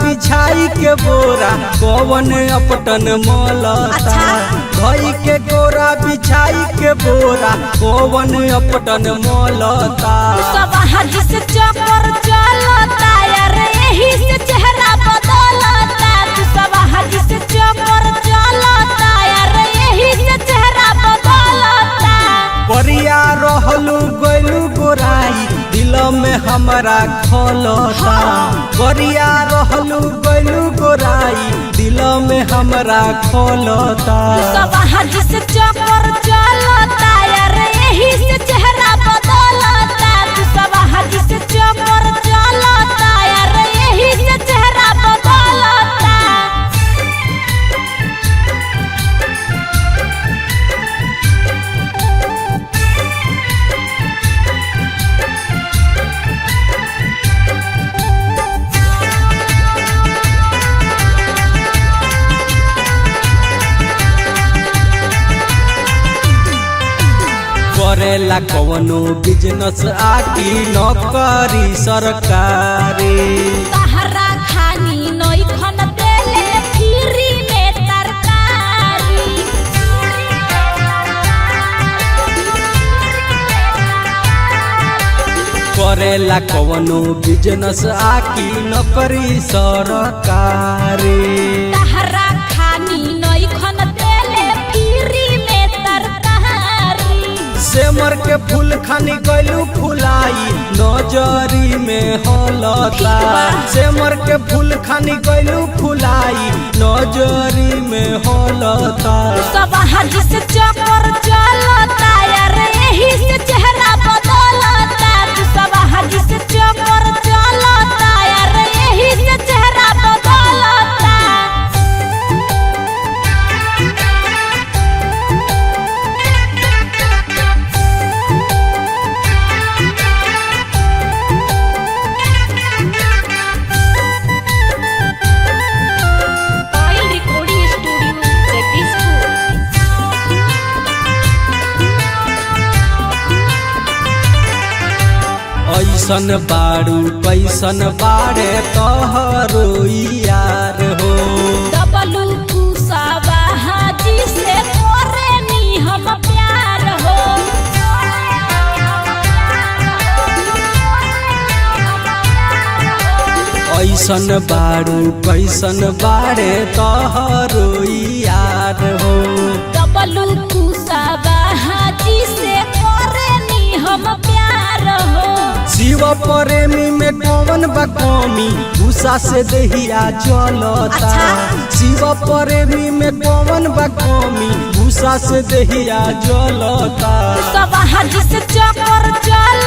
बिछाई के बोरा कौन अपटन मलता। धई के गोरा बिछाई के बोरा कौन अपटन मलता। सब हाथ से चक्कर चलता यार यही से चेहरा बदलता। तू सब हाथ से चक्कर चलता यार यही से चेहरा बदलता। परिया रहलू गइलू गोराई दिल में हमारा खलता। परिया रहलू गइलू गोराई दिल में हमारा खलता। सब हाथ से चक्कर चलता यार यही से चेहरा बदलता। तू सब हाथ से चक्कर चलता यार यही से चेहरा बदलता। करेला कवनो बिजनेस आकी नौकरी सरकारी। तहरा खानी नई खन देले फ्री में तरकारी। करेला कवनो बिजनेस आकी नौकरी सरकारी। तहरा खानी नई खन देले फ्री में तरकारी। सेमर के फूल खानी गइलू फुलाई नजरी में हलता। सेमर के फूल खानी गइलू फुलाई नजरी में हलता। सब हाथ से चक्कर चलता यार यही से चेहरा बदलता। तू सब हाथ से चक्कर चलता यार यही से चेहरा बदलता। ऐसन बारू कैसन बारे तोहरो यार हो। डबलू कुसावा हाजी से करेनी हम प्यार हो। ऐसन बारू कैसन बारे तोहरो यार हो। डबलू कुसावा हाजी से करेनी हम प्यार हो। शिव प्रेमी में कौन बा कमी गुस्सा से दहिया जलता। शिव प्रेमी में कौन बा कमी गुस्सा से दहिया जलता। सब हाथ से चक्कर चल